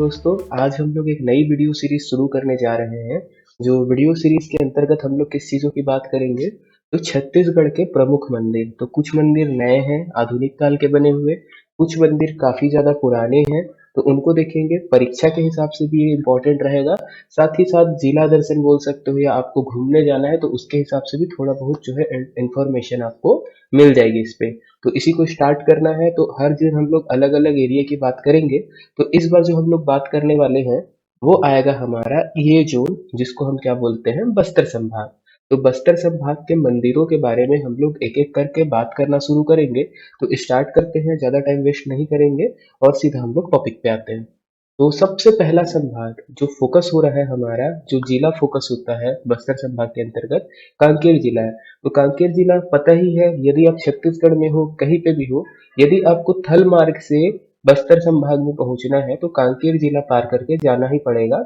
दोस्तों, आज हम लोग एक नई वीडियो सीरीज शुरू करने जा रहे हैं। जो वीडियो सीरीज के अंतर्गत हम लोग किस चीज़ों की बात करेंगे, तो छत्तीसगढ़ के प्रमुख मंदिर। तो कुछ मंदिर नए हैं, आधुनिक काल के बने हुए, कुछ मंदिर काफ़ी ज़्यादा पुराने हैं, तो उनको देखेंगे। परीक्षा के हिसाब से भी ये इम्पोर्टेंट रहेगा। साथ ही साथ जिला दर्शन बोल सकते हो, या आपको घूमने जाना है तो उसके हिसाब से भी थोड़ा बहुत जो है इंफॉर्मेशन आपको मिल जाएगी इस पे। तो इसी को स्टार्ट करना है, तो हर दिन हम लोग अलग अलग एरिया की बात करेंगे। तो इस बार जो हम लोग बात करने वाले हैं वो आएगा हमारा ये जोन, जिसको हम क्या बोलते हैं, बस्तर संभाग। तो बस्तर संभाग के मंदिरों के बारे में हम लोग एक एक करके बात करना शुरू करेंगे। तो स्टार्ट करते हैं, ज्यादा टाइम वेस्ट नहीं करेंगे और सीधा हम लोग टॉपिक पे आते हैं। तो सबसे पहला संभाग जो फोकस हो रहा है हमारा, जो जिला फोकस होता है बस्तर संभाग के अंतर्गत, कांकेर जिला है। तो कांकेर जिला पता ही है, यदि आप छत्तीसगढ़ में हो, कहीं पे भी हो, यदि आपको थल मार्ग से बस्तर संभाग में पहुंचना है तो कांकेर जिला पार करके जाना ही पड़ेगा।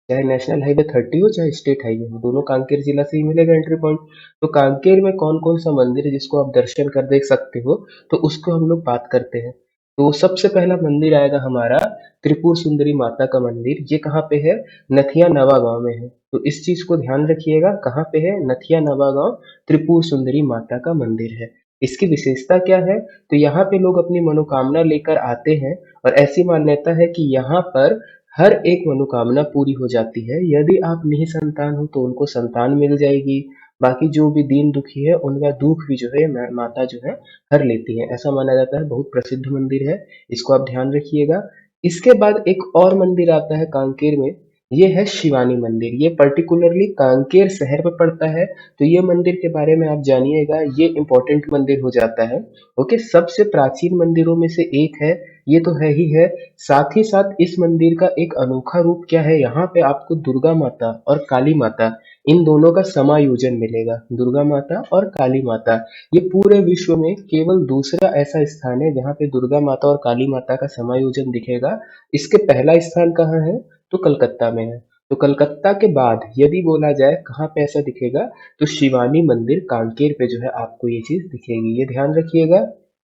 चाहे नेशनल हाईवे 30 हो, चाहे स्टेट हाईवे हो, दोनों कांकेर जिला से ही मिलेगा एंट्री पॉइंट। तो कांकेर में कौन कौन सा मंदिर है जिसको आप दर्शन कर देख सकते हो, तो उसको हम लोग बात करते हैं। तो सबसे पहला मंदिर आएगा हमारा त्रिपुर सुंदरी माता का मंदिर। ये कहाँ पे है? नथिया नवा गांव में है। तो इस चीज को ध्यान रखिएगा, कहाँ पे है? नथिया नवा गांव, त्रिपुर सुंदरी माता का मंदिर है। इसकी विशेषता क्या है? तो यहाँ पे लोग अपनी मनोकामना लेकर आते हैं, और ऐसी मान्यता है कि यहाँ पर हर एक मनोकामना पूरी हो जाती है। यदि आप निसंतान हो तो उनको संतान मिल जाएगी। बाकी जो भी दीन दुखी है उनका दुख भी जो है माता जो है हर लेती है, ऐसा माना जाता है। बहुत प्रसिद्ध मंदिर है, इसको आप ध्यान रखिएगा। इसके बाद एक और मंदिर आता है कांकेर में, ये है शिवानी मंदिर। ये पर्टिकुलरली कांकेर शहर में पड़ता है। तो ये मंदिर के बारे में आप जानिएगा, ये इंपॉर्टेंट मंदिर हो जाता है। ओके, सबसे प्राचीन मंदिरों में से एक है, ये तो है ही है। साथ ही साथ इस मंदिर का एक अनोखा रूप क्या है, यहाँ पे आपको दुर्गा माता और काली माता, इन दोनों का समायोजन मिलेगा। दुर्गा माता और काली माता, ये पूरे विश्व में केवल दूसरा ऐसा स्थान है जहाँ पे दुर्गा माता और काली माता का समायोजन दिखेगा। इसके पहला स्थान कहाँ है? तो कलकत्ता में है। तो कलकत्ता के बाद यदि बोला जाए कहाँ पे ऐसा दिखेगा, तो शिवानी मंदिर कांकेर पे जो है आपको ये चीज दिखेगी, ये ध्यान रखिएगा।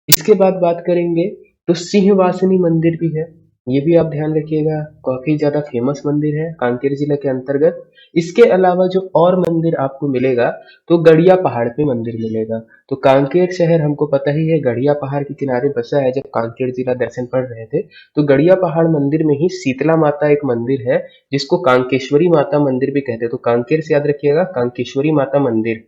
इसके बाद बात करेंगे तो सिंहवासिनी मंदिर भी है, ये भी आप ध्यान रखिएगा। काफी ज्यादा फेमस मंदिर है कांकेर जिले के अंतर्गत। इसके अलावा जो और मंदिर आपको मिलेगा, तो गड़िया पहाड़ पे मंदिर मिलेगा। तो कांकेर शहर हमको पता ही है गड़िया पहाड़ के किनारे बसा है। जब कांकेर जिला दर्शन पढ़ रहे थे तो गड़िया पहाड़ मंदिर में ही शीतला माता एक मंदिर है, जिसको कांकेश्वरी माता मंदिर भी कहते हैं। तो कांकेर से याद रखिएगा, कांकेश्वरी माता मंदिर।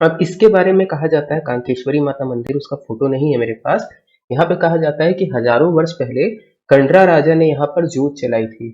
अब इसके बारे में कहा जाता है, कांकेश्वरी माता मंदिर, उसका फोटो नहीं है मेरे पास। यहाँ पे कहा जाता है कि हजारों वर्ष पहले कंडरा राजा ने यहाँ पर जोत चलाई थी।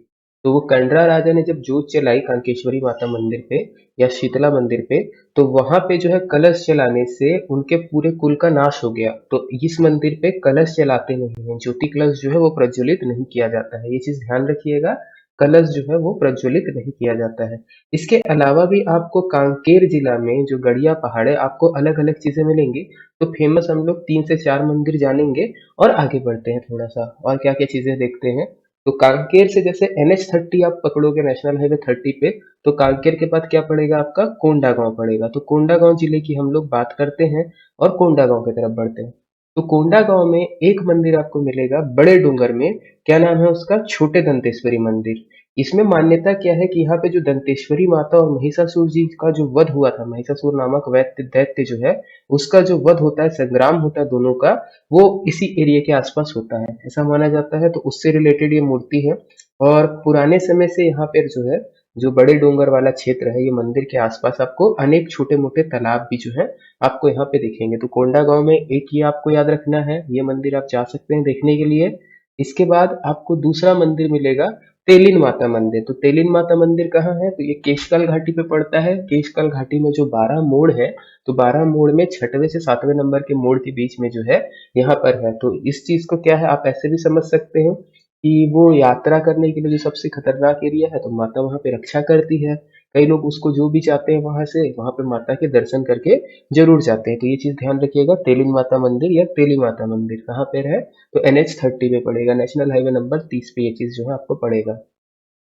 तो वो कंडरा राजा ने जब जोत चलाई कांकेश्वरी माता मंदिर पे या शीतला मंदिर पे, तो वहां पे जो है कलश चलाने से उनके पूरे कुल का नाश हो गया। तो इस मंदिर पे कलश चलाते नहीं है, ज्योति कलश जो है वो प्रज्वलित नहीं किया जाता है, ये चीज ध्यान रखिएगा। कलश जो है वो प्रज्वलित नहीं किया जाता है। इसके अलावा भी आपको कांकेर जिला में जो गड़िया पहाड़ है, आपको अलग अलग चीजें मिलेंगी। तो फेमस हम लोग 3 से 4 मंदिर जानेंगे और आगे बढ़ते हैं थोड़ा सा, और क्या क्या चीजें देखते हैं। तो कांकेर से जैसे NH30 आप पकड़ोगे, नेशनल हाईवे 30 पे, तो कांकेर के बाद क्या पड़ेगा आपका? कोंडागांव पड़ेगा। तो कोंडागांव जिले की हम लोग बात करते हैं और कोंडागांव की तरफ बढ़ते हैं। तो कोंडागांव में एक मंदिर आपको मिलेगा बड़े डूंगर में। क्या नाम है उसका? छोटे दंतेश्वरी मंदिर। इसमें मान्यता क्या है कि यहाँ पे जो दंतेश्वरी माता और महिषासुर जी का जो वध हुआ था, महिषासुर नामक दैत्य दैत्य जो है, उसका जो वध होता है, संग्राम होता है दोनों का, वो इसी एरिया के आसपास होता है, ऐसा माना जाता है। तो उससे रिलेटेड ये मूर्ति है। और पुराने समय से यहाँ पे जो है, जो बड़े डोंगर वाला क्षेत्र है, ये मंदिर के आसपास आपको अनेक छोटे मोटे तालाब भी जो है आपको यहाँ पे दिखेंगे। तो कोंडा गांव में एक ये आपको याद रखना है, ये मंदिर आप जा सकते हैं देखने के लिए। इसके बाद आपको दूसरा मंदिर मिलेगा, तेलिन माता मंदिर। तो तेलिन माता मंदिर कहाँ है? तो ये केशकाल घाटी पे पड़ता है। केशकाल घाटी में जो 12 मोड़ है, तो 12 मोड़ में 6वें से 7वें नंबर के मोड़ के बीच में जो है यहाँ पर है। तो इस चीज को क्या है, आप ऐसे भी समझ सकते हैं कि वो यात्रा करने के लिए जो सबसे खतरनाक एरिया है, तो माता वहां पे रक्षा करती है। कई लोग उसको जो भी चाहते हैं वहां से, वहां पे माता के दर्शन करके जरूर जाते हैं। तो ये चीज ध्यान रखिएगा, तेलिन माता मंदिर या तेली माता मंदिर कहाँ पे है? तो NH30 पे पड़ेगा, नेशनल हाईवे नंबर 30 पे ये चीज जो है आपको पड़ेगा।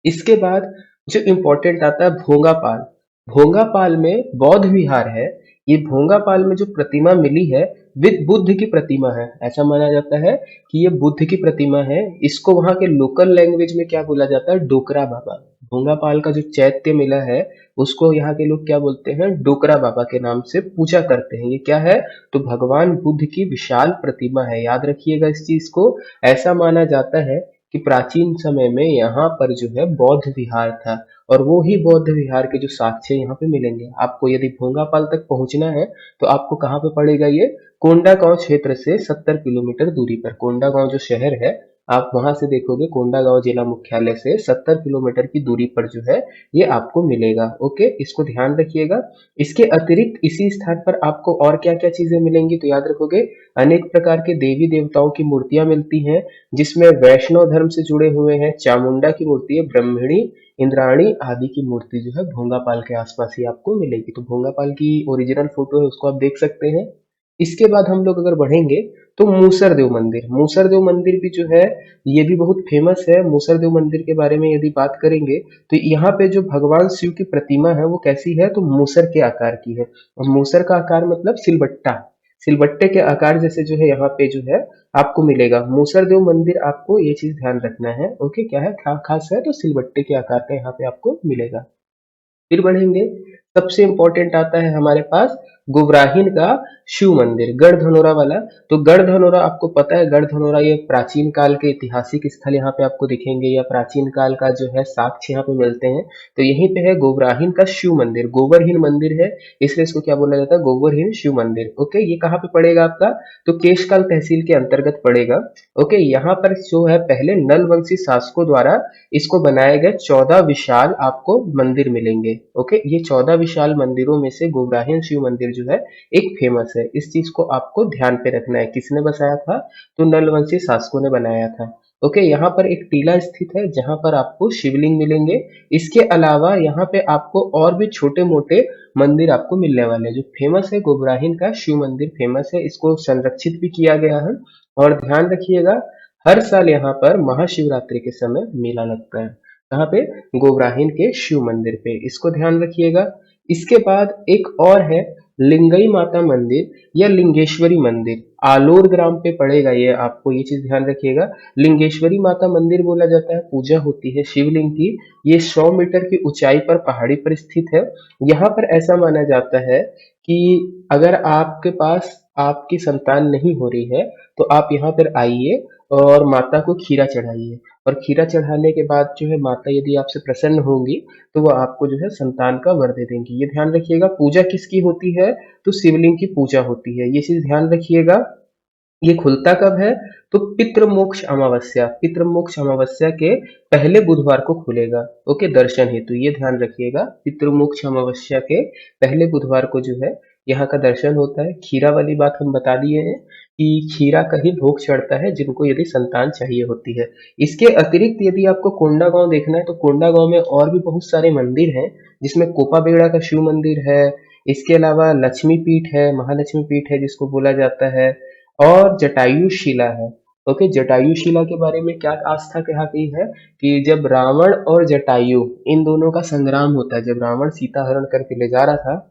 इसके बाद जो इम्पोर्टेंट आता है भोंगापाल। भोंगापाल में बौद्ध विहार है। ये भोंगापाल में जो प्रतिमा मिली है विद बुद्ध की प्रतिमा है। ऐसा माना जाता है कि ये बुद्ध की प्रतिमा है। इसको वहां के लोकल लैंग्वेज में क्या बोला जाता है? डोकरा बाबा। भोंगापाल का जो चैत्य मिला है उसको यहाँ के लोग क्या बोलते हैं? डोकरा बाबा के नाम से पूजा करते हैं। ये क्या है? तो भगवान बुद्ध की विशाल प्रतिमा है। याद रखिएगा इस चीज को। ऐसा माना जाता है कि प्राचीन समय में यहाँ पर जो है बौद्ध विहार था, और वो ही बौद्ध विहार के जो साक्ष्य यहाँ पे मिलेंगे। आपको यदि भोंगापाल तक पहुंचना है तो आपको कहाँ पे पड़ेगा? ये कोंडागांव क्षेत्र से 70 किलोमीटर दूरी पर। कोंडागांव जो शहर है, आप वहां से देखोगे कोंडागांव जिला मुख्यालय से 70 किलोमीटर की दूरी पर जो है ये आपको मिलेगा। ओके, इसको ध्यान रखिएगा। इसके अतिरिक्त इसी स्थान पर आपको और क्या क्या चीजें मिलेंगी तो याद रखोगे, अनेक प्रकार के देवी देवताओं की मूर्तियां मिलती हैं, जिसमें वैष्णव धर्म से जुड़े हुए हैं। चामुंडा की मूर्ति है, ब्रह्मणी, इंद्राणी आदि की मूर्ति जो है भोंगापाल के आसपास ही आपको मिलेगी। तो भोंगापाल की ओरिजिनल फोटो है, उसको आप देख सकते हैं। इसके बाद हम लोग अगर बढ़ेंगे तो मूसरदेव मंदिर। मूसरदेव मंदिर भी जो है ये भी बहुत फेमस है। मूसरदेव मंदिर के बारे में यदि बात करेंगे तो यहाँ पे जो भगवान शिव की प्रतिमा है वो कैसी है? तो मूसर के आकार की है। और मूसर का आकार मतलब सिलबट्टा, सिलबट्टे के आकार जैसे जो है यहाँ पे जो है आपको मिलेगा। मूसरदेव मंदिर, आपको ये चीज ध्यान रखना है। ओके, क्या है खास है? तो सिलबट्टे के आकार का यहाँ पे आपको मिलेगा। फिर बढ़ेंगे, सबसे इंपॉर्टेंट आता है हमारे पास गुबराहिन का शिव मंदिर, गढ़धनोरा वाला। तो गढ़धनोरा आपको पता है, गढ़धनोरा ये प्राचीन काल के ऐतिहासिक स्थल यहाँ पे आपको दिखेंगे, या प्राचीन काल का जो है साक्ष्य यहाँ पे मिलते हैं। तो यहीं पे है गोबराहिन का शिव मंदिर, गोबरहीन मंदिर है, इसलिए इसको क्या बोला जाता है? गोबरहीन शिव मंदिर। ओके, ये कहाँ पे पड़ेगा आपका? तो केशकाल तहसील के अंतर्गत पड़ेगा। ओके, यहाँ पर जो है पहले नलवंशी शासकों द्वारा इसको बनाए गए 14 विशाल आपको मंदिर मिलेंगे। ओके, ये 14 विशाल मंदिरों में से गोबराहिन शिव मंदिर जो है एक फेमस है। इस चीज को आपको ध्यान पे रखना है। किसने बसाया था? तो नलवंशी शासकों ने बनाया था। ओके, यहाँ पर एक टीला स्थित है जहां पर आपको शिवलिंग मिलेंगे। इसके अलावा यहाँ पे आपको और भी छोटे मोटे मंदिर आपको मिलने वाले हैं। जो फेमस है गोबराहिन का शिव मंदिर फेमस है, इसको संरक्षित भी किया गया है। और ध्यान रखिएगा, हर साल यहाँ पर महाशिवरात्रि के समय मेला लगता है। कहाँ पे? गोबराहिन के शिव मंदिर पे, इसको ध्यान रखिएगा। इसके बाद एक और है लिंगई माता मंदिर या लिंगेश्वरी मंदिर, आलोर ग्राम पे पड़ेगा ये। आपको ये चीज ध्यान रखिएगा। लिंगेश्वरी माता मंदिर बोला जाता है, पूजा होती है शिवलिंग की। ये 100 मीटर की ऊंचाई पर पहाड़ी पर स्थित है। यहाँ पर ऐसा माना जाता है कि अगर आपके पास आपकी संतान नहीं हो रही है तो आप यहाँ पर आइए और माता को खीरा चढ़ाइए। और खीरा चढ़ाने के बाद जो है माता यदि आपसे प्रसन्न होंगी तो वो आपको जो है संतान का वर दे देंगी। ये ध्यान रखिएगा। पूजा किसकी होती है? तो शिवलिंग की पूजा होती है, ये चीज ध्यान रखिएगा। ये खुलता कब है? तो पितृमोक्ष अमावस्या, पितृमोक्ष अमावस्या के पहले बुधवार को खुलेगा। ओके, दर्शन हेतु ये ध्यान रखिएगा। पितृमोक्ष अमावस्या के पहले बुधवार को जो है यहाँ का दर्शन होता है। खीरा वाली बात हम बता दिए हैं कि खीरा का ही भोग चढ़ता है जिनको यदि संतान चाहिए होती है। इसके अतिरिक्त यदि आपको कोंडागांव देखना है तो कोंडागांव में और भी बहुत सारे मंदिर हैं, जिसमें कोपा बेड़ा का शिव मंदिर है। इसके अलावा लक्ष्मी पीठ है, महालक्ष्मी पीठ है जिसको बोला जाता है, और जटायु शिला है। ओके, जटायु शिला के बारे में क्या आस्था कहा गई है कि जब रावण और जटायु इन दोनों का संग्राम होता है, जब रावण सीता हरण करके ले जा रहा था,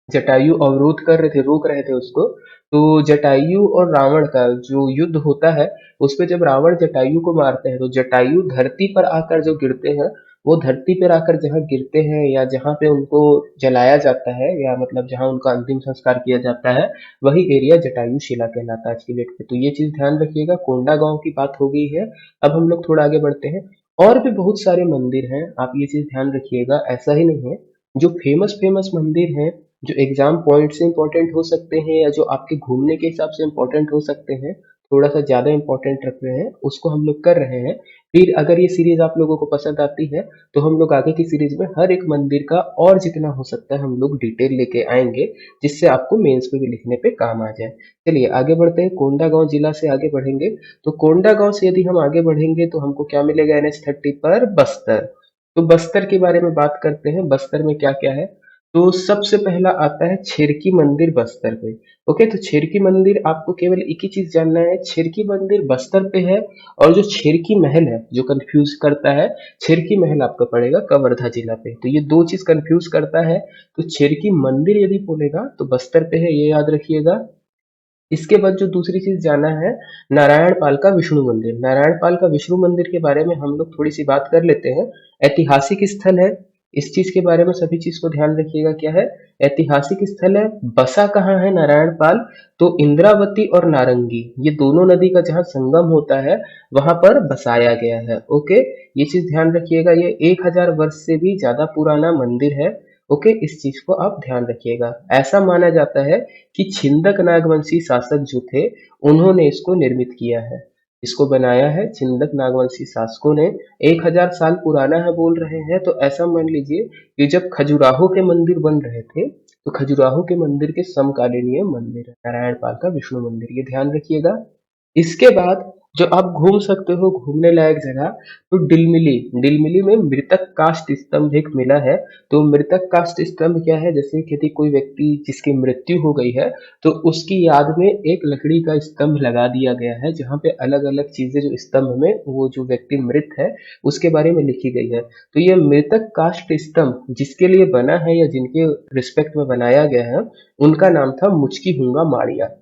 जटायु अवरोध कर रहे थे, रोक रहे थे उसको, तो जटायु और रावण का जो युद्ध होता है उस पे जब रावण जटायु को मारते हैं तो जटायु धरती पर आकर जो गिरते हैं, वो धरती पर आकर जहाँ गिरते हैं या जहाँ पे उनको जलाया जाता है, या मतलब जहाँ उनका अंतिम संस्कार किया जाता है, वही एरिया जटायु शिला कहलाता है आज की डेट पे। तो ये चीज ध्यान रखिएगा। कोंडा गांव की बात हो गई है। अब हम लोग थोड़ा आगे बढ़ते हैं। और भी बहुत सारे मंदिर हैं, आप ये चीज ध्यान रखिएगा। ऐसा ही नहीं है, जो फेमस फेमस मंदिर हैं, जो एग्जाम पॉइंट से इंपॉर्टेंट हो सकते हैं या जो आपके घूमने के हिसाब से इंपॉर्टेंट हो सकते हैं, थोड़ा सा ज्यादा इंपॉर्टेंट रख रहे हैं, उसको हम लोग कर रहे हैं। फिर अगर ये सीरीज आप लोगों को पसंद आती है तो हम लोग आगे की सीरीज में हर एक मंदिर का और जितना हो सकता है हम लोग डिटेल लेके आएंगे, जिससे आपको मेंस में भी लिखने पे काम आ जाए। चलिए आगे बढ़ते हैं। कोंडागांव जिला से आगे बढ़ेंगे तो कोंडागांव से यदि हम आगे बढ़ेंगे तो हमको क्या मिलेगा? NH 30 पर बस्तर। तो बस्तर के बारे में बात करते हैं, बस्तर में क्या क्या है। तो सबसे पहला आता है छेरकी मंदिर बस्तर पे। ओके, तो छेरकी मंदिर आपको केवल एक ही चीज जानना है, छेरकी मंदिर बस्तर पे है। और जो छेरकी महल है, जो कंफ्यूज करता है, छेरकी महल आपका पड़ेगा कवर्धा जिला पे। तो ये दो चीज कंफ्यूज करता है। तो छेरकी मंदिर यदि बोलेगा तो बस्तर पे है, ये याद रखिएगा। इसके बाद जो दूसरी चीज जाना है, नारायण पाल का विष्णु मंदिर। नारायण पाल का विष्णु मंदिर के बारे में हम लोग थोड़ी सी बात कर लेते हैं। ऐतिहासिक स्थल है, इस चीज के बारे में सभी चीज को ध्यान रखिएगा। क्या है? ऐतिहासिक स्थल है। बसा कहाँ है नारायण पाल? तो इंद्रावती और नारंगी, ये दोनों नदी का जहाँ संगम होता है वहां पर बसाया गया है। ओके, ये चीज ध्यान रखिएगा। ये 1000 वर्ष से भी ज्यादा पुराना मंदिर है। ओके, इस चीज को आप ध्यान रखिएगा। ऐसा माना जाता है कि छिंदक नागवंशी शासक जो थे, उन्होंने इसको निर्मित किया है, इसको बनाया है छिंदक नागवंशी शासकों ने। 1000 साल पुराना है बोल रहे हैं, तो ऐसा मान लीजिए कि जब खजुराहो के मंदिर बन रहे थे, तो खजुराहो के मंदिर के समकालीन ये मंदिर है, नारायण पाल का विष्णु मंदिर, ये ध्यान रखिएगा। इसके बाद जो आप घूम सकते हो घूमने लायक जगह, तो डिलमिली। डिलमिली में मृतक काष्ठ स्तंभ एक मिला है। तो मृतक काष्ठ स्तंभ क्या है? जैसे कि यदि कोई व्यक्ति जिसकी मृत्यु हो गई है, तो उसकी याद में एक लकड़ी का स्तंभ लगा दिया गया है, जहाँ पे अलग अलग चीजें जो स्तंभ में वो जो व्यक्ति मृत है उसके बारे में लिखी गई है। तो ये मृतक काष्ठ स्तंभ जिसके लिए बना है या जिनके रिस्पेक्ट में बनाया गया है, उनका नाम था मुचकी हुंगा माड़िया।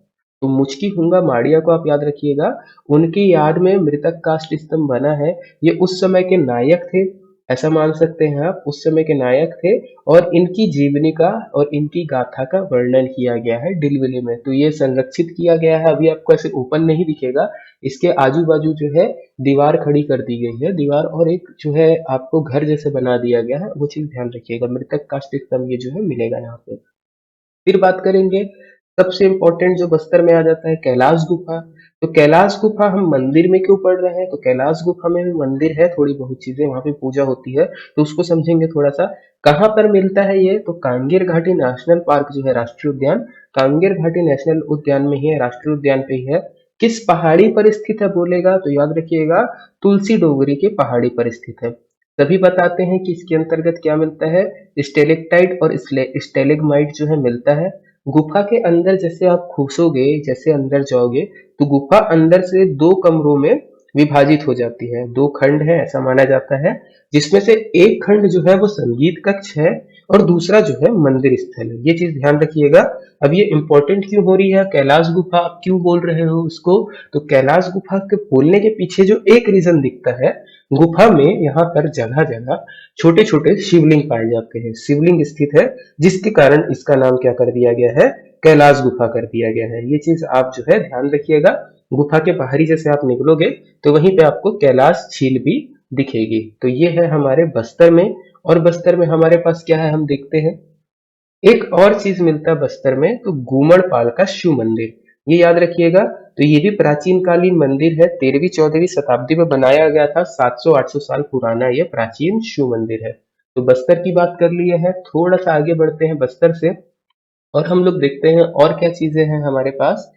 तो मुचकी हुंगा माड़िया को आप याद रखिएगा। उनकी याद में मृतक काष्ठ स्तंभ बना है। ये उस समय के नायक थे, ऐसा मान सकते हैं आप, उस समय के नायक थे। और इनकी जीवनी का और इनकी गाथा का वर्णन किया गया है डिलविले में। तो ये संरक्षित किया गया है। अभी आपको ऐसे ओपन नहीं दिखेगा, इसके आजू बाजू जो है दीवार खड़ी कर दी गई है, दीवार, और एक जो है आपको घर जैसे बना दिया गया है, वो चीज ध्यान रखिएगा। मृतक काष्ठ स्तंभ ये जो है मिलेगा यहाँ पे। फिर बात करेंगे सबसे इम्पोर्टेंट जो बस्तर में आ जाता है, कैलाश गुफा। तो कैलाश गुफा हम मंदिर में क्यों पढ़ रहे हैं? तो कैलाश गुफा में भी मंदिर है, थोड़ी बहुत चीजें वहां पे पूजा होती है, तो उसको समझेंगे थोड़ा सा। कहाँ पर मिलता है ये? तो कांगेर घाटी नेशनल पार्क जो है, राष्ट्रीय उद्यान, कांगेर घाटी नेशनल उद्यान में ही है, राष्ट्रीय उद्यान पे ही है। किस पहाड़ी पर स्थित है बोलेगा तो याद रखिएगा, तुलसी डोगरी के पहाड़ी पर स्थित है। सभी बताते हैं कि इसके अंतर्गत क्या मिलता है, स्टेलेक्टाइट और स्टेलेग्माइट जो है मिलता है। गुफा के अंदर जैसे आप घुसोगे, जैसे अंदर जाओगे, तो गुफा अंदर से दो कमरों में विभाजित हो जाती है, दो खंड है ऐसा माना जाता है, जिसमें से एक खंड जो है वो संगीत कक्ष है और दूसरा जो है मंदिर स्थल है। ये चीज ध्यान रखिएगा। अब ये इंपॉर्टेंट क्यों हो रही है, कैलाश गुफा आप क्यों बोल रहे हो उसको? तो कैलाश गुफा के बोलने के पीछे जो एक रीजन दिखता है, गुफा में यहाँ पर जगह जगह छोटे छोटे शिवलिंग पाए जाते हैं, शिवलिंग स्थित है, जिसके कारण इसका नाम क्या कर दिया गया है, कैलाश गुफा कर दिया गया है। ये चीज आप जो है ध्यान रखिएगा। गुफा के बाहरी जैसे आप निकलोगे तो वहीं पे आपको कैलाश झील भी दिखेगी। तो ये है हमारे बस्तर में। और बस्तर में हमारे पास क्या है हम देखते हैं, एक और चीज मिलता है बस्तर में, तो गुमड़पाल का शिव मंदिर, ये याद रखिएगा। तो ये भी प्राचीन कालीन मंदिर है, 13वीं 14वीं शताब्दी में बनाया गया था, 700-800 साल पुराना ये प्राचीन शिव मंदिर है। तो बस्तर की बात कर लिए है, थोड़ा सा आगे बढ़ते हैं बस्तर से, और हम लोग देखते हैं और क्या चीजें हैं हमारे पास।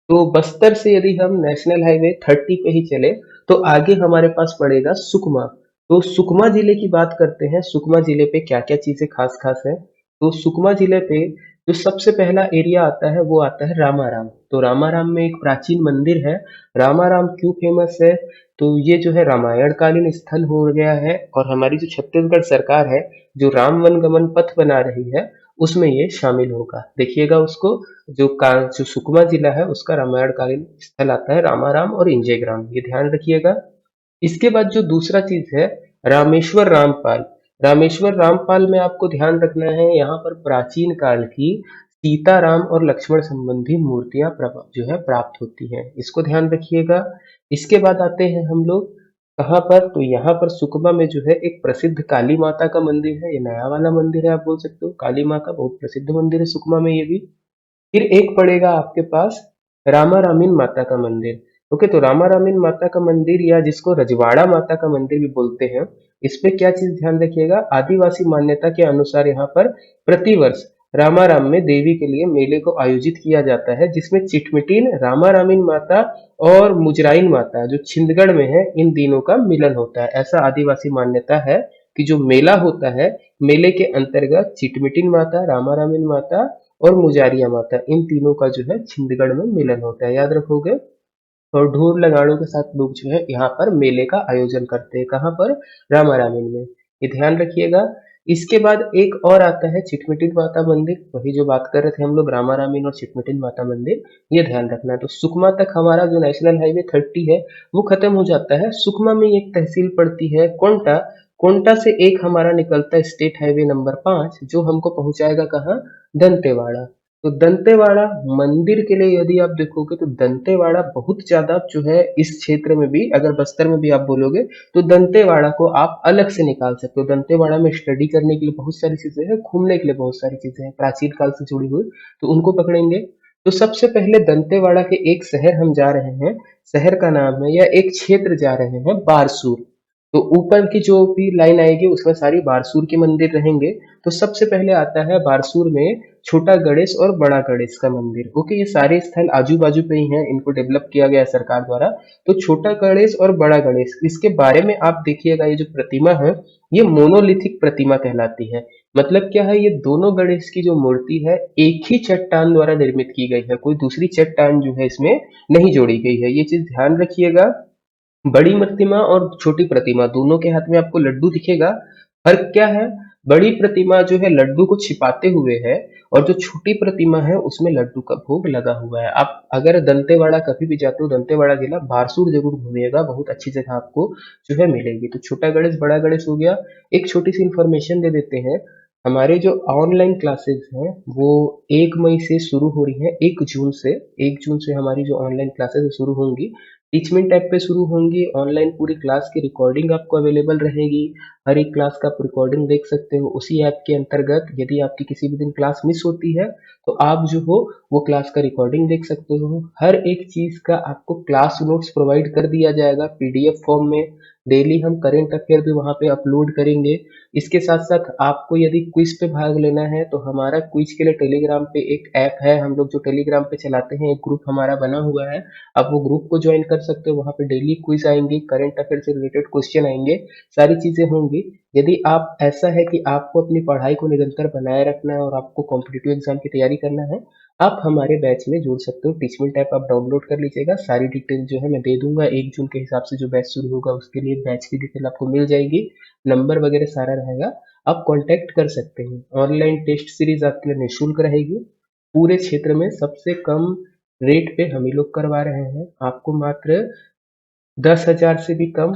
तो बस्तर से यदि हम नेशनल हाईवे 30 पे ही चले, तो आगे हमारे पास पड़ेगा सुकमा। तो सुकमा जिले की बात करते हैं, सुकमा जिले पे क्या क्या चीजें खास खास है। तो सुकमा जिले पे जो सबसे पहला एरिया आता है वो आता है रामाराम। तो रामाराम में एक प्राचीन मंदिर है। रामाराम क्यों फेमस है? तो ये जो है रामायण कालीन स्थल हो गया है, और हमारी जो छत्तीसगढ़ सरकार है, जो राम वन गमन पथ बना रही है, उसमें ये शामिल होगा, देखिएगा उसको। जो सुकमा जिला है उसका रामायण कालीन स्थल आता है रामाराम और इंजेग्राम, ये ध्यान रखिएगा। इसके बाद जो दूसरा चीज है, रामेश्वर रामपाल। रामेश्वर रामपाल में आपको ध्यान रखना है, यहाँ पर प्राचीन काल की सीताराम और लक्ष्मण संबंधी मूर्तियां जो है प्राप्त होती हैं, इसको ध्यान रखिएगा। इसके बाद आते हैं हम लोग कहाँ पर, तो यहाँ पर सुकमा में जो है एक प्रसिद्ध काली माता का मंदिर है, ये नया वाला मंदिर है आप बोल सकते हो, काली माँ का बहुत प्रसिद्ध मंदिर है सुकमा में ये भी। फिर एक पड़ेगा आपके पास रामा रामीन माता का मंदिर। ओके, तो रामा रामीन माता का मंदिर, या जिसको रजवाड़ा माता का मंदिर भी बोलते हैं, इस पे क्या चीज ध्यान रखिएगा, आदिवासी मान्यता के अनुसार यहाँ पर प्रतिवर्ष रामाराम में देवी के लिए मेले को आयोजित किया जाता है, जिसमें चिटमिटीन रामा रामीन माता और मुजराइन माता जो छिंदगढ़ में है, इन तीनों का मिलन होता है, ऐसा आदिवासी मान्यता है। कि जो मेला होता है, मेले के अंतर्गत चिटमिटिन माता, रामारामीन माता और मुजारिया माता, इन तीनों का जो है छिंदगढ़ में मिलन होता है, याद रखोगे। और ढोल नगाड़ों के साथ लोग जो है यहाँ पर मेले का आयोजन करते हैं, कहाँ पर, रामारामीन में, ये ध्यान रखिएगा। इसके बाद एक और आता है चिटमिटिन माता मंदिर, वही जो बात कर रहे थे हम लोग, रामारामीन और चिटमिटिन माता मंदिर, ये ध्यान रखना है। तो सुकमा तक हमारा जो नेशनल हाईवे 30 है वो खत्म हो जाता है। सुकमा में एक तहसील पड़ती है कोंटा, कोंटा से एक हमारा निकलता है स्टेट हाईवे नंबर 5, जो हमको पहुंचाएगा कहाँ, दंतेवाड़ा। तो दंतेवाड़ा मंदिर के लिए यदि आप देखोगे तो दंतेवाड़ा बहुत ज्यादा जो है इस क्षेत्र में भी, अगर बस्तर में भी आप बोलोगे तो दंतेवाड़ा को आप अलग से निकाल सकते हो। दंतेवाड़ा में स्टडी करने के लिए बहुत सारी चीजें हैं, घूमने के लिए बहुत सारी चीजें हैं प्राचीन काल से जुड़ी हुई, तो उनको पकड़ेंगे। तो सबसे पहले दंतेवाड़ा के एक शहर हम जा रहे हैं, शहर का नाम है, या एक क्षेत्र जा रहे हैं, बारसूर। तो ऊपर की जो भी लाइन आएगी उसमें सारी बारसूर के मंदिर रहेंगे। तो सबसे पहले आता है बारसूर में छोटा गणेश और बड़ा गणेश का मंदिर। ओके, ये सारे स्थल आजू बाजू पे ही हैं, इनको डेवलप किया गया है सरकार द्वारा। तो छोटा गणेश और बड़ा गणेश, इसके बारे में आप देखिएगा, ये जो प्रतिमा है ये मोनोलिथिक प्रतिमा कहलाती है। मतलब क्या है, ये दोनों गणेश की जो मूर्ति है एक ही चट्टान द्वारा निर्मित की गई है, कोई दूसरी चट्टान जो है इसमें नहीं जोड़ी गई है, ये चीज ध्यान रखिएगा। बड़ी प्रतिमा और छोटी प्रतिमा दोनों के हाथ में आपको लड्डू दिखेगा। फर्क क्या है, बड़ी प्रतिमा जो है लड्डू को छिपाते हुए है, और जो छोटी प्रतिमा है उसमें लड्डू का भोग लगा हुआ है। आप अगर दंतेवाड़ा कभी भी जाते हो, दंतेवाड़ा जिला बारसूर जरूर घूमिएगा, बहुत अच्छी जगह आपको जो है मिलेगी। तो छोटा गणेश बड़ा गणेश हो गया। एक छोटी सी इंफॉर्मेशन दे देते हैं, हमारे जो ऑनलाइन क्लासेस हैं वो 1 मई से शुरू हो रही हैं, 1 जून से, 1 जून से हमारी जो ऑनलाइन क्लासेस शुरू होंगी, टीचमेंट ऐप पे शुरू होंगी। ऑनलाइन पूरी क्लास की रिकॉर्डिंग आपको अवेलेबल रहेगी, हर एक क्लास का आप रिकॉर्डिंग देख सकते हो उसी ऐप के अंतर्गत। यदि आपकी किसी भी दिन क्लास मिस होती है तो आप जो हो वो क्लास का रिकॉर्डिंग देख सकते हो। हर एक चीज का आपको क्लास नोट्स प्रोवाइड कर दिया जाएगा पीडीएफ फॉर्म में। डेली हम करेंट अफेयर भी वहाँ पे अपलोड करेंगे। इसके साथ साथ आपको यदि क्विज पे भाग लेना है तो हमारा क्विज के लिए टेलीग्राम पे एक ऐप है, हम लोग जो टेलीग्राम पे चलाते हैं, एक ग्रुप हमारा बना हुआ है, आप वो ग्रुप को ज्वाइन कर सकते हो। वहाँ पे डेली क्विज आएंगे, करंट अफेयर से रिलेटेड क्वेश्चन आएंगे, सारी चीजें होंगी। यदि आप, ऐसा है कि आपको अपनी पढ़ाई को निरंतर बनाए रखना है और आपको कॉम्पिटिटिव एग्जाम की तैयारी करना है, आप हमारे बैच में जुड़ सकते हो। टीचमेंट ऐप आप डाउनलोड कर लीजिएगा, सारी डिटेल जो है मैं दे दूंगा। 1 जून के हिसाब से जो बैच शुरू होगा उसके लिए बैच की डिटेल आपको मिल जाएगी, नंबर वगैरह सारा रहेगा, आप कांटेक्ट कर सकते हैं। ऑनलाइन टेस्ट सीरीज आपके लिए निःशुल्क रहेगी, पूरे क्षेत्र में सबसे कम रेट पे हम ही लोग करवा रहे हैं। आपको मात्र 10,000 से भी कम,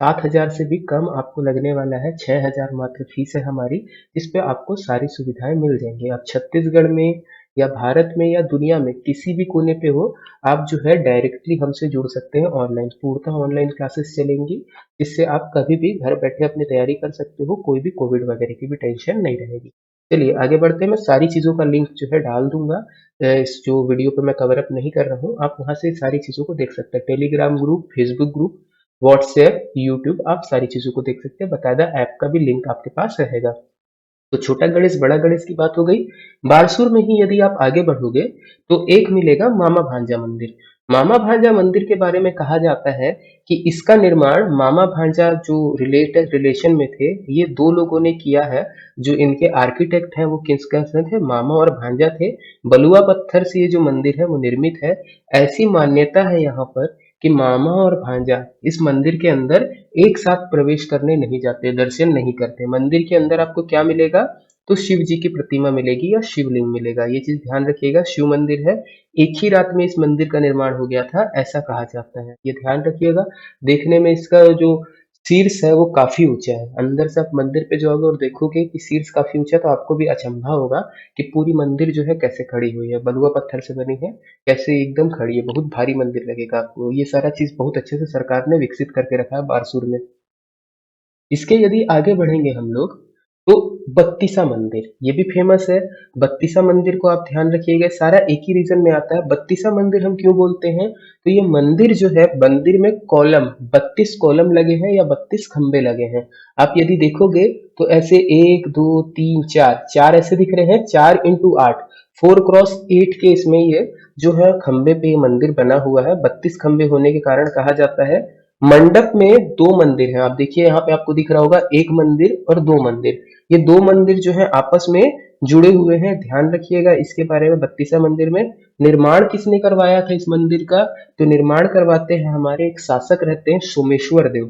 7,000 से भी कम आपको लगने वाला है। 6,000 मात्र फीस है हमारी, इस पे आपको सारी सुविधाएं मिल जाएंगी। आप छत्तीसगढ़ में या भारत में या दुनिया में किसी भी कोने पे हो, आप जो है डायरेक्टली हमसे जुड़ सकते हैं। ऑनलाइन, पूर्णतः ऑनलाइन क्लासेस चलेंगी, जिससे आप कभी भी घर बैठे अपनी तैयारी कर सकते हो, कोई भी कोविड वगैरह की भी टेंशन नहीं रहेगी। चलिए आगे बढ़ते हैं, मैं सारी चीज़ों का लिंक जो है डाल दूंगा। इस जो वीडियो पे मैं कवर अप नहीं कर रहा हूँ, आप वहां से सारी चीज़ों को देख सकते हैं। Telegram group, Facebook group, WhatsApp, YouTube, आप सारी चीज़ों को देख सकते हैं। बकायदा ऐप का भी लिंक आपके पास रहेगा। तो छोटा गणेश बड़ा गणेश की बात हो गई। बारसूर में ही यदि आप आगे बढ़ोगे तो एक मिलेगा मामा भांजा मंदिर। मामा भांजा मंदिर के बारे में कहा जाता है कि इसका निर्माण मामा भांजा जो रिलेशन में थे, ये दो लोगों ने किया है। जो इनके आर्किटेक्ट हैं वो किसका थे, मामा और भांजा थे। बलुआ पत्थर से ये जो मंदिर है वो निर्मित है। ऐसी मान्यता है यहाँ पर कि मामा और भांजा इस मंदिर के अंदर एक साथ प्रवेश करने नहीं जाते, दर्शन नहीं करते। मंदिर के अंदर आपको क्या मिलेगा, तो शिव जी की प्रतिमा मिलेगी या शिवलिंग मिलेगा, ये चीज ध्यान रखिएगा। शिव मंदिर है, एक ही रात में इस मंदिर का निर्माण हो गया था, ऐसा कहा जाता है, ये ध्यान रखिएगा। देखने में इसका जो शीर्ष है वो काफी ऊंचा है। अंदर से आप मंदिर पे जाओगे और देखोगे कि शीर्ष काफी ऊंचा है, तो आपको भी अचंभा होगा कि पूरी मंदिर जो है कैसे खड़ी हुई है, बलुआ पत्थर से बनी है, कैसे एकदम खड़ी है। बहुत भारी मंदिर लगेगा आपको। ये सारा चीज बहुत अच्छे से सरकार ने विकसित करके रखा है बारसूर में। इसके यदि आगे बढ़ेंगे हम लोग तो बत्तीसा मंदिर, ये भी फेमस है। बत्तीसा मंदिर को आप ध्यान रखिएगा, सारा एक ही रीजन में आता है। बत्तीसा मंदिर हम क्यों बोलते हैं, तो ये मंदिर जो है, मंदिर में कॉलम, 32 कॉलम लगे हैं या 32 खंबे लगे हैं। आप यदि देखोगे तो ऐसे 1 2 3 4 4 ऐसे दिख रहे हैं, 4 × 8, 4 × 8 के इसमें ये जो है खंबे पे ये मंदिर बना हुआ है। 32 खंबे होने के कारण कहा जाता है मंडप में दो मंदिर हैं। आप देखिए यहाँ पे आपको दिख रहा होगा एक मंदिर और दो मंदिर। ये दो मंदिर जो है आपस में जुड़े हुए हैं, ध्यान रखिएगा इसके बारे में। बत्तीसा मंदिर में निर्माण किसने करवाया था इस मंदिर का? तो निर्माण करवाते हैं हमारे एक शासक रहते हैं सोमेश्वर देव।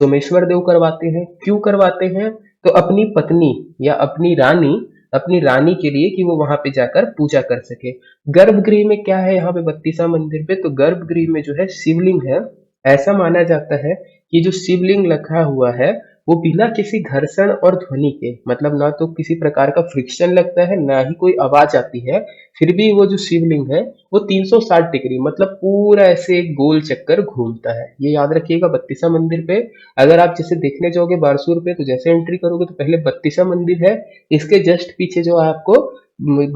सोमेश्वर देव करवाते हैं। क्यों करवाते हैं? तो अपनी पत्नी या अपनी रानी के लिए, कि वो वहां पे जाकर पूजा कर सके। गर्भगृह में क्या है यहाँ पे बत्तीसा मंदिर पे? तो गर्भगृह में जो है शिवलिंग है। ऐसा माना जाता है कि जो शिवलिंग रखा हुआ है वो बिना किसी घर्षण और ध्वनि के, मतलब ना तो किसी प्रकार का फ्रिक्शन लगता है ना ही कोई आवाज आती है, फिर भी वो जो शिवलिंग है वो 360 डिग्री मतलब पूरा ऐसे एक गोल चक्कर घूमता है। ये याद रखिएगा बत्तीसा मंदिर पे। अगर आप जैसे देखने जाओगे बारसूर पे, तो जैसे एंट्री करोगे तो पहले बत्तीसा मंदिर है, इसके जस्ट पीछे जो है आपको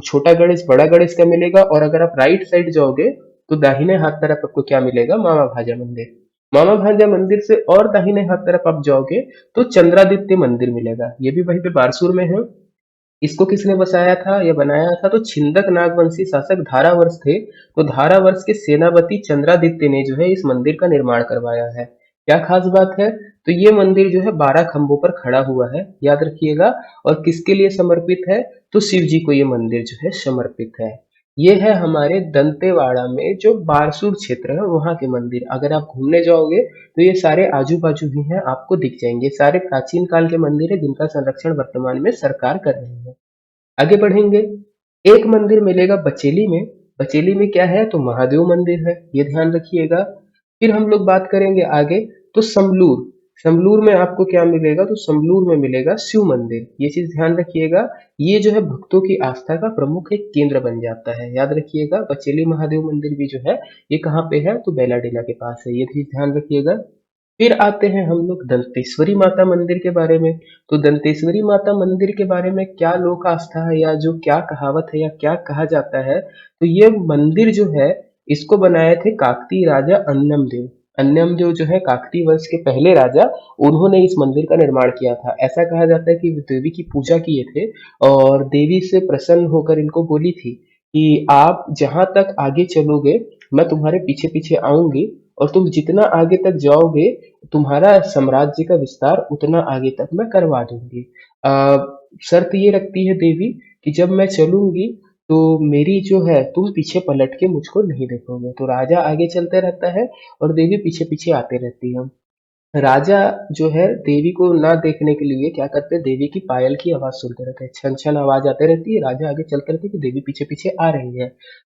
छोटा गणेश बड़ा गणेश का मिलेगा। और अगर आप राइट साइड जाओगे तो दाहिने हाथ तरफ आपको क्या मिलेगा? मामा भाजा मंदिर। मामा भांजा मंदिर से और दाहिने हाथ तरफ आप जाओगे तो चंद्रादित्य मंदिर मिलेगा। ये भी वहीं पे बारसूर में है। इसको किसने बसाया था या बनाया था? तो छिंदक नागवंशी शासक धारावर्ष थे। तो धारावर्ष के सेनापति चंद्रादित्य ने जो है इस मंदिर का निर्माण करवाया है। क्या खास बात है? तो ये मंदिर जो है 12 खंभों पर खड़ा हुआ है, याद रखिएगा। और किसके लिए समर्पित है? तो शिव जी को ये मंदिर जो है समर्पित है। ये है हमारे दंतेवाड़ा में जो बारसूर क्षेत्र है वहां के मंदिर। अगर आप घूमने जाओगे तो ये सारे आजू बाजू ही हैं, आपको दिख जाएंगे। सारे प्राचीन काल के मंदिर है जिनका संरक्षण वर्तमान में सरकार कर रही है। आगे बढ़ेंगे। एक मंदिर मिलेगा बचेली में। बचेली में क्या है? तो महादेव मंदिर है, ये ध्यान रखिएगा। फिर हम लोग बात करेंगे आगे, तो समलूर। समलूर में आपको क्या मिलेगा? तो समलूर में मिलेगा शिव मंदिर, ये चीज ध्यान रखिएगा। ये जो है भक्तों की आस्था का प्रमुख एक केंद्र बन जाता है, याद रखिएगा। बचेली महादेव मंदिर भी जो है ये कहाँ पे है? तो बेलाडीला के पास है, ये चीज ध्यान रखिएगा। फिर आते हैं हम लोग दंतेश्वरी माता मंदिर के बारे में। तो दंतेश्वरी माता मंदिर के बारे में क्या लोक आस्था है या जो क्या कहावत है या क्या कहा जाता है? तो ये मंदिर जो है इसको बनाए थे काकतीय राजा अन्नमदेव। अन्नमदेव जो है काकतीय वंश के पहले राजा, उन्होंने इस मंदिर का निर्माण किया था। ऐसा कहा जाता है कि देवी की पूजा किए थे और देवी से प्रसन्न होकर इनको बोली थी कि आप जहां तक आगे चलोगे मैं तुम्हारे पीछे पीछे आऊंगी, और तुम जितना आगे तक जाओगे तुम्हारा साम्राज्य का विस्तार उतना आगे तक मैं करवा दूंगी। शर्त ये रखती है देवी कि जब मैं चलूंगी तो मेरी जो है तुम पीछे पलट के मुझको नहीं देखोगे। तो राजा आगे चलते रहता है और देवी पीछे पीछे आते रहती है। राजा जो है देवी को ना देखने के लिए क्या करते हैं? देवी की पायल की आवाज सुनते रहते हैं, छन छन आवाज आते रहती है। राजा आगे चलते रहते हैं कि देवी पीछे पीछे आ रही है।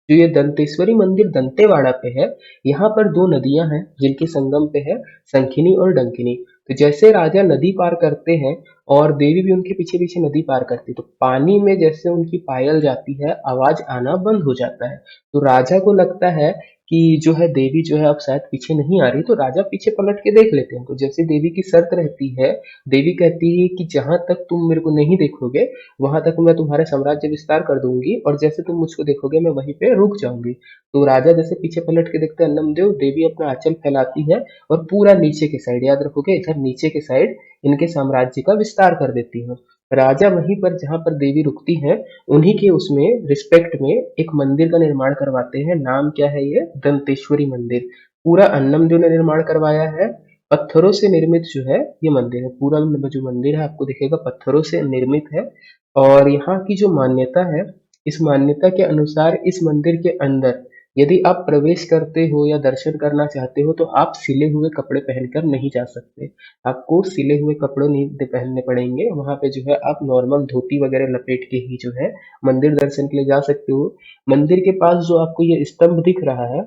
जो ये दंतेश्वरी मंदिर दंतेवाड़ा पे है, यहाँ पर दो नदियां हैं जिनके संगम पे है, संखिनी और डंकिनी। तो जैसे राजा नदी पार करते हैं और देवी भी उनके पीछे पीछे नदी पार करती है, तो पानी में जैसे उनकी पायल जाती है आवाज आना बंद हो जाता है। तो राजा को लगता है कि जो है देवी जो है अब शायद पीछे नहीं आ रही, तो राजा पीछे पलट के देख लेते हैं। तो जैसे देवी की शर्त रहती है, देवी कहती है कि जहां तक तुम मेरे को नहीं देखोगे वहां तक मैं तुम्हारा साम्राज्य विस्तार कर दूंगी, और जैसे तुम मुझको देखोगे मैं वहीं पे रुक जाऊंगी। तो राजा जैसे पीछे पलट के देखते हैं अन्नमदेव, देवी अपना आंचल फैलाती है और पूरा नीचे के साइड, याद रखोगे इधर नीचे के साइड इनके साम्राज्य का विस्तार कर देती है। राजा वहीं पर जहां पर देवी रुकती है उन्हीं के उसमें रिस्पेक्ट में एक मंदिर का निर्माण करवाते हैं। नाम क्या है? ये दंतेश्वरी मंदिर। पूरा अन्नमदेव ने निर्माण करवाया है। पत्थरों से निर्मित जो है ये मंदिर है, पूरा जो मंदिर है आपको दिखेगा पत्थरों से निर्मित है। और यहाँ की जो मान्यता है, इस मान्यता के अनुसार इस मंदिर के अंदर यदि आप प्रवेश करते हो या दर्शन करना चाहते हो तो आप सिले हुए कपड़े पहनकर नहीं जा सकते। आपको सिले हुए कपड़े नहीं पहनने पड़ेंगे। वहां पे जो है आप नॉर्मल धोती वगैरह लपेट के ही जो है मंदिर दर्शन के लिए जा सकते हो। मंदिर के पास जो आपको ये स्तंभ दिख रहा है,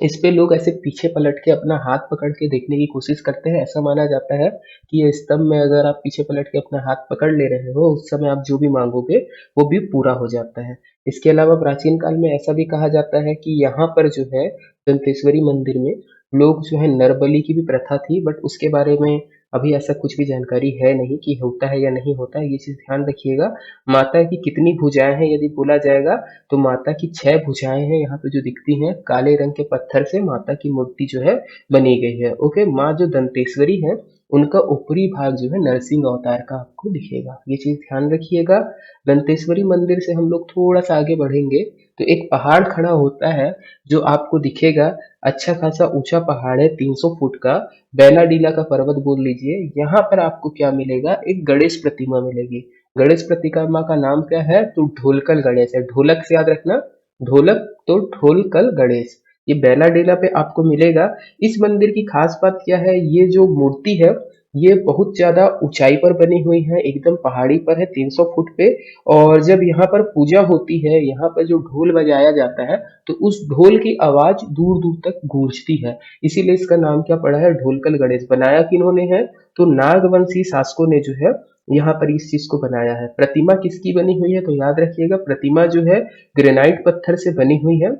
इस पे लोग ऐसे पीछे पलट के अपना हाथ पकड़ के देखने की कोशिश करते हैं। ऐसा माना जाता है कि ये स्तंभ में अगर आप पीछे पलट के अपना हाथ पकड़ ले रहे हो उस समय आप जो भी मांगोगे वो भी पूरा हो जाता है। इसके अलावा प्राचीन काल में ऐसा भी कहा जाता है कि यहाँ पर जो है दंतेश्वरी मंदिर में लोग जो है नर बलि की भी प्रथा थी, बट उसके बारे में अभी ऐसा कुछ भी जानकारी है नहीं कि होता है या नहीं होता है। ये चीज ध्यान रखिएगा। माता की कितनी भुजाएं हैं यदि बोला जाएगा तो माता की 6 भुजाएं हैं यहाँ पे जो दिखती हैं। काले रंग के पत्थर से माता की मूर्ति जो है बनी गई है। ओके, माँ जो दंतेश्वरी है उनका ऊपरी भाग जो है नरसिंह अवतार का आपको दिखेगा, ये चीज ध्यान रखिएगा। दंतेश्वरी मंदिर से हम लोग थोड़ा सा आगे बढ़ेंगे तो एक पहाड़ खड़ा होता है जो आपको दिखेगा। अच्छा खासा ऊंचा पहाड़ है, 300 फुट का। बैलाडीला का पर्वत बोल लीजिए। यहाँ पर आपको क्या मिलेगा, एक गणेश प्रतिमा मिलेगी। गणेश प्रतिमा का नाम क्या है, तो ढोलकल गणेश है। ढोलक से याद रखना, ढोलक तो ढोलकल गणेश, ये बैलाडीला पे आपको मिलेगा। इस मंदिर की खास बात क्या है, ये जो मूर्ति है ये बहुत ज्यादा ऊंचाई पर बनी हुई है, एकदम पहाड़ी पर है, 300 फुट पे। और जब यहाँ पर पूजा होती है, यहाँ पर जो ढोल बजाया जाता है, तो उस ढोल की आवाज दूर दूर तक गूंजती है। इसीलिए इसका नाम क्या पड़ा है, ढोलकल गणेश। बनाया किन्होंने है, तो नागवंशी शासकों ने जो है यहाँ पर इस चीज को बनाया है। प्रतिमा किसकी बनी हुई है, तो याद रखिएगा प्रतिमा जो है ग्रेनाइट पत्थर से बनी हुई है,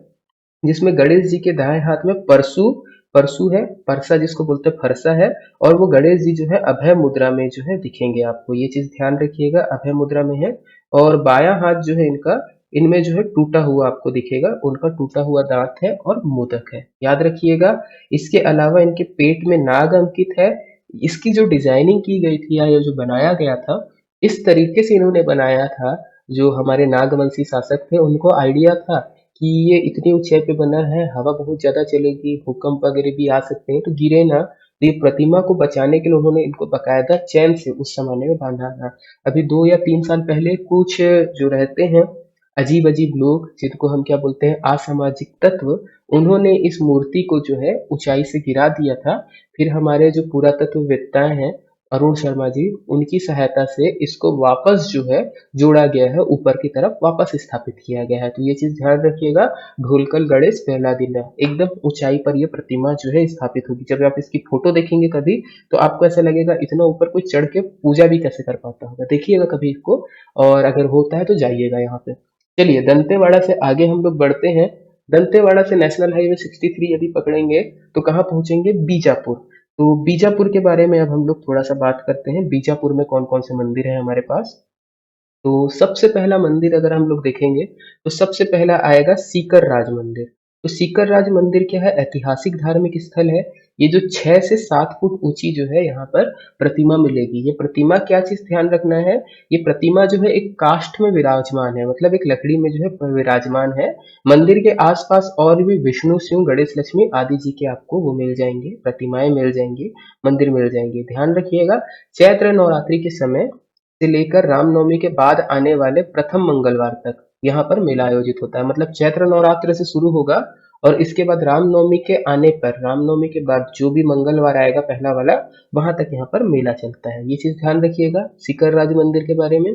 जिसमें गणेश जी के दाएं हाथ में परशु परशु है, परसा जिसको बोलते हैं फरसा है। और वो गणेश जी जो है अभय मुद्रा में जो है दिखेंगे आपको, ये चीज ध्यान रखिएगा, अभय मुद्रा में है। और बायां हाथ जो है इनका, इनमें जो है टूटा हुआ आपको दिखेगा, उनका टूटा हुआ दांत है और मोदक है, याद रखिएगा। इसके अलावा इनके पेट में नाग अंकित है। इसकी जो डिजाइनिंग की गई थी या ये जो बनाया गया था, इस तरीके से इन्होंने बनाया था। जो हमारे नागवंशी शासक थे उनको आइडिया था कि ये इतनी ऊंचाई पे बना है, हवा बहुत ज्यादा चलेगी, भूकंप वगैरह भी आ सकते हैं, तो गिरे ना। तो ये प्रतिमा को बचाने के लिए उन्होंने इनको बकायदा चैन से उस जमाने में बांधा था। अभी 2 या 3 साल पहले कुछ जो रहते हैं अजीब अजीब लोग, जिनको हम क्या बोलते हैं, असामाजिक तत्व, उन्होंने इस मूर्ति को जो है ऊंचाई से गिरा दिया था। फिर हमारे जो पुरातत्ववेत्ताएं हैं, अरुण शर्मा जी, उनकी सहायता से इसको वापस जो है जोड़ा गया है, ऊपर की तरफ वापस स्थापित किया गया है। तो ये चीज ध्यान रखिएगा, ढोलकल गणेश बैलाडीला एकदम ऊंचाई पर ये प्रतिमा जो है स्थापित होगी। जब आप इसकी फोटो देखेंगे कभी, तो आपको ऐसा लगेगा इतना ऊपर कोई चढ़ के पूजा भी कैसे कर पाता होगा, देखिएगा कभी इसको। और अगर होता है तो जाइएगा यहाँ पे। चलिए दंतेवाड़ा से आगे हम लोग बढ़ते हैं। दंतेवाड़ा से नेशनल हाईवे 63 यदि पकड़ेंगे तो कहाँ पहुंचेंगे, बीजापुर। तो बीजापुर के बारे में अब हम लोग थोड़ा सा बात करते हैं, बीजापुर में कौन कौन से मंदिर है हमारे पास। तो सबसे पहला मंदिर अगर हम लोग देखेंगे तो सबसे पहला आएगा सीकर राज मंदिर। तो सीकर राज मंदिर क्या है, ऐतिहासिक धार्मिक स्थल है। ये जो 6 से 7 फुट ऊंची जो है यहाँ पर प्रतिमा मिलेगी। ये प्रतिमा क्या चीज ध्यान रखना है, ये प्रतिमा जो है एक काष्ठ में विराजमान है, मतलब एक लकड़ी में जो है विराजमान है। मंदिर के आसपास और भी विष्णु शिव गणेश लक्ष्मी आदि जी के आपको वो मिल जाएंगे, प्रतिमाएं मिल जाएंगी, मंदिर मिल जाएंगे। ध्यान रखिएगा, चैत्र नवरात्रि के समय से लेकर रामनवमी के बाद आने वाले प्रथम मंगलवार तक यहाँ पर मेला आयोजित होता है। मतलब चैत्र नवरात्र से शुरू होगा और इसके बाद रामनवमी के आने पर, रामनवमी के बाद जो भी मंगलवार आएगा पहला वाला, वहां तक यहाँ पर मेला चलता है। ये चीज ध्यान रखिएगा सिकर राज मंदिर के बारे में।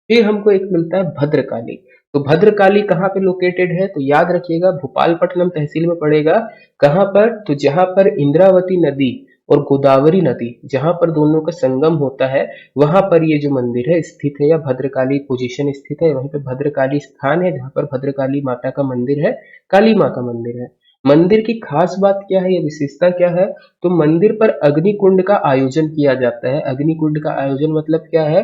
फिर हमको एक मिलता है भद्रकाली। तो भद्रकाली कहाँ पे लोकेटेड है, तो याद रखिएगा भोपालपट्टनम तहसील में पड़ेगा। कहाँ पर, तो जहाँ पर इंद्रावती नदी और गोदावरी नदी जहां पर दोनों का संगम होता है, वहां पर ये जो मंदिर है स्थित है, या भद्रकाली पोजीशन स्थित है। वहीं पे भद्रकाली स्थान है जहां पर भद्रकाली माता का मंदिर है, काली माँ का मंदिर है। मंदिर की खास बात क्या है, ये विशेषता क्या है, तो मंदिर पर अग्निकुंड का आयोजन किया जाता है। अग्निकुंड का आयोजन मतलब क्या है,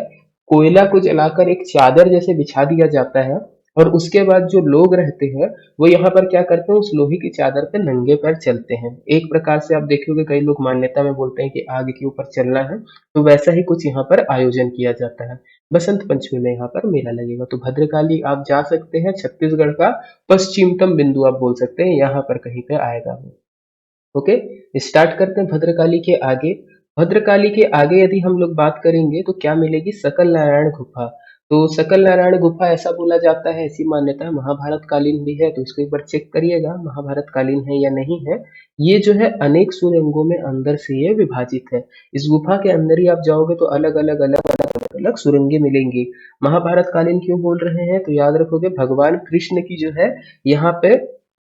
कोयला को जलाकर एक चादर जैसे बिछा दिया जाता है, और उसके बाद जो लोग रहते हैं वो यहाँ पर क्या करते हैं, उस लोहे की चादर पे नंगे पैर चलते हैं। एक प्रकार से आप देखोगे कई लोग मान्यता में बोलते हैं कि आग के ऊपर चलना है, तो वैसा ही कुछ यहाँ पर आयोजन किया जाता है। बसंत पंचमी में यहाँ पर मेला लगेगा। तो भद्रकाली आप जा सकते हैं, छत्तीसगढ़ का पश्चिमतम बिंदु आप बोल सकते हैं, यहाँ पर कहीं पे आएगा वो। ओके, स्टार्ट करते हैं भद्रकाली के आगे। भद्रकाली के आगे यदि हम लोग बात करेंगे तो क्या मिलेगी, सकल नारायण गुफा। तो सकल नारायण गुफा ऐसा बोला जाता है, ऐसी मान्यता है, महाभारत कालीन भी है, तो इसको एक बार चेक करिएगा महाभारत कालीन है या नहीं है। ये जो है अनेक सुरंगों में अंदर से ये विभाजित है। इस गुफा के अंदर ही आप जाओगे तो अलग अलग अलग अलग अलग अलग सुरंगें मिलेंगी। महाभारत कालीन क्यों बोल रहे हैं, तो याद रखोगे भगवान कृष्ण की जो है यहाँ पे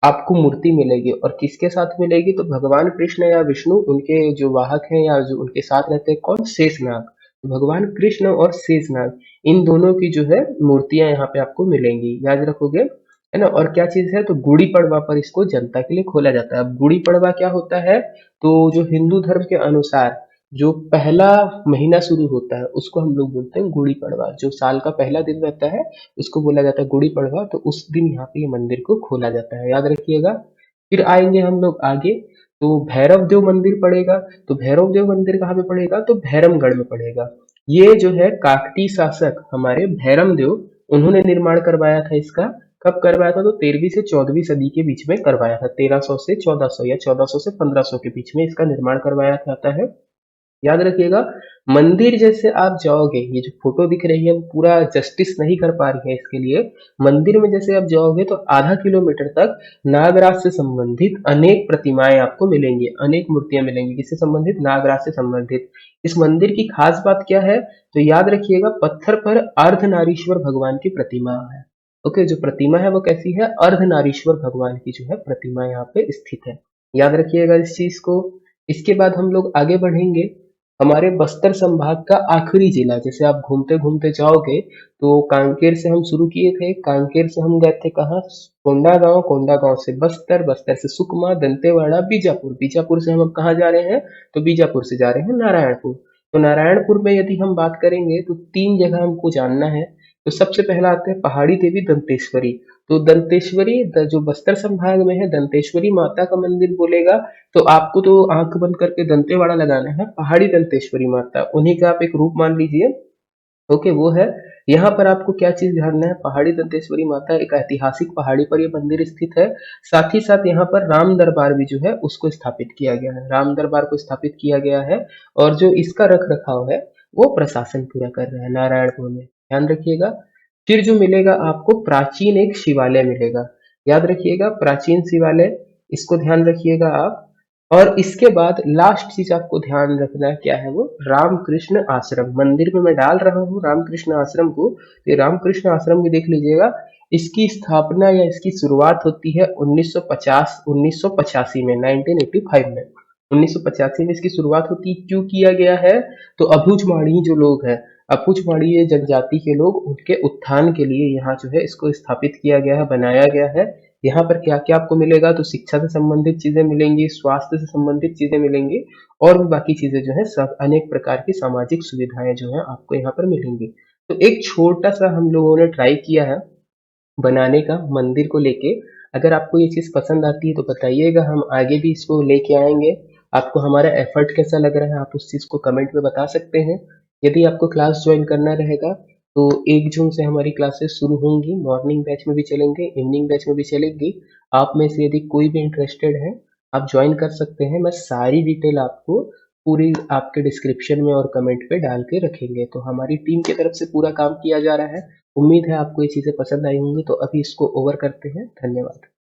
आपको मूर्ति मिलेगी। और किसके साथ मिलेगी, तो भगवान कृष्ण या विष्णु, उनके जो वाहक हैं या जो उनके साथ रहते हैं, कौन, शेषनाग। तो भगवान कृष्ण और शेषनाग, इन दोनों की जो है मूर्तियां यहाँ पे आपको मिलेंगी, याद रखोगे, है ना। और क्या चीज है, तो गुड़ी पड़वा पर इसको जनता के लिए खोला जाता है। अब गुड़ी पड़वा क्या होता है, तो जो हिंदू धर्म के अनुसार जो पहला महीना शुरू होता है उसको हम लोग बोलते हैं गुड़ी पड़वा। जो साल का पहला दिन रहता है उसको बोला जाता है गुड़ी पड़वा। तो उस दिन यहाँ पे ये मंदिर को खोला जाता है, याद रखिएगा। फिर आएंगे हम लोग आगे। तो भैरव देव मंदिर पड़ेगा। तो भैरव देव मंदिर कहाँ पे पड़ेगा? तो भैरमगढ़ में पड़ेगा। ये जो है काकतीय शासक हमारे भैरम देव, उन्होंने निर्माण करवाया था इसका। कब करवाया था? तो 13वीं से 14वीं सदी के बीच में करवाया था। 1300 से 1400 या 1400 से 1500 के बीच में इसका निर्माण करवाया जाता है। याद रखिएगा, मंदिर जैसे आप जाओगे, ये जो फोटो दिख रही है वो पूरा जस्टिस नहीं कर पा रही है इसके लिए। मंदिर में जैसे आप जाओगे तो आधा किलोमीटर तक नागराज से संबंधित अनेक प्रतिमाएं आपको मिलेंगी, अनेक मूर्तियां मिलेंगी। किससे संबंधित? नागराज से संबंधित। इस मंदिर की खास बात क्या है? तो याद रखिएगा, पत्थर पर अर्धनारीश्वर भगवान की प्रतिमा है। ओके, जो प्रतिमा है वो कैसी है? अर्धनारीश्वर भगवान की जो है प्रतिमा यहाँ पे स्थित है। याद रखिएगा इस चीज को। इसके बाद हम लोग आगे बढ़ेंगे। हमारे बस्तर संभाग का आखिरी जिला, जैसे आप घूमते घूमते जाओगे तो कांकेर से हम शुरू किए थे। कांकेर से हम गए थे कहाँ? कोंडागांव। कोंडागांव से बस्तर, बस्तर से सुकमा, दंतेवाड़ा, बीजापुर। बीजापुर से हम अब कहाँ जा रहे हैं? तो बीजापुर से जा रहे हैं नारायणपुर। तो नारायणपुर में यदि हम बात करेंगे तो 3 जगह हमको जानना है। तो सबसे पहला आता है पहाड़ी देवी दंतेश्वरी। तो दंतेश्वरी जो बस्तर संभाग में है, दंतेश्वरी माता का मंदिर बोलेगा तो आपको तो आंख बंद करके दंतेवाड़ा लगाना है। पहाड़ी दंतेश्वरी माता, उन्हीं का आप एक रूप मान लीजिए। ओके, वो है। यहाँ पर आपको क्या चीज ध्यान है? पहाड़ी दंतेश्वरी माता एक ऐतिहासिक पहाड़ी पर ये मंदिर स्थित है। साथ ही साथ यहाँ पर राम दरबार भी जो है उसको स्थापित किया गया है। राम दरबार को स्थापित किया गया है और जो इसका रख रखाव है वो प्रशासन पूरा कर रहा है नारायणपुर में। ध्यान रखिएगा। फिर जो मिलेगा आपको, प्राचीन एक शिवालय मिलेगा। याद रखिएगा, प्राचीन शिवालय, इसको ध्यान रखिएगा आप। और इसके बाद लास्ट चीज आपको ध्यान रखना है, क्या है वो? रामकृष्ण आश्रम। मंदिर में मैं डाल रहा हूँ रामकृष्ण आश्रम को। ये रामकृष्ण आश्रम भी देख लीजिएगा। इसकी स्थापना या इसकी शुरुआत होती है 1985 में, 1985 में। 1985 में इसकी शुरुआत होती है। क्यों किया गया है? तो अबुझमाड़ी जो लोग हैं, अबुझमाड़ी जनजाति के लोग, उनके उत्थान के लिए यहाँ जो है इसको स्थापित किया गया है, बनाया गया है। यहाँ पर क्या क्या आपको मिलेगा? तो शिक्षा से संबंधित चीजें मिलेंगी, स्वास्थ्य से संबंधित चीजें मिलेंगी, और भी बाकी चीजें जो है सब अनेक प्रकार की सामाजिक सुविधाएं जो है आपको यहाँ पर मिलेंगी। तो एक छोटा सा हम लोगों ने ट्राई किया है बनाने का मंदिर को लेके। अगर आपको ये चीज पसंद आती है तो बताइएगा, हम आगे भी इसको लेके आएंगे। आपको हमारा एफर्ट कैसा लग रहा है आप उस चीज को कमेंट में बता सकते हैं। यदि आपको क्लास ज्वाइन करना रहेगा तो 1 जून से हमारी क्लासेस शुरू होंगी। मॉर्निंग बैच में भी चलेंगे, इवनिंग बैच में भी चलेंगी। आप में से यदि कोई भी इंटरेस्टेड है आप ज्वाइन कर सकते हैं। मैं सारी डिटेल आपको पूरी आपके डिस्क्रिप्शन में और कमेंट पे डाल के रखेंगे। तो हमारी टीम की तरफ से पूरा काम किया जा रहा है। उम्मीद है आपको ये चीजें पसंद आई होंगी। तो अभी इसको ओवर करते हैं। धन्यवाद।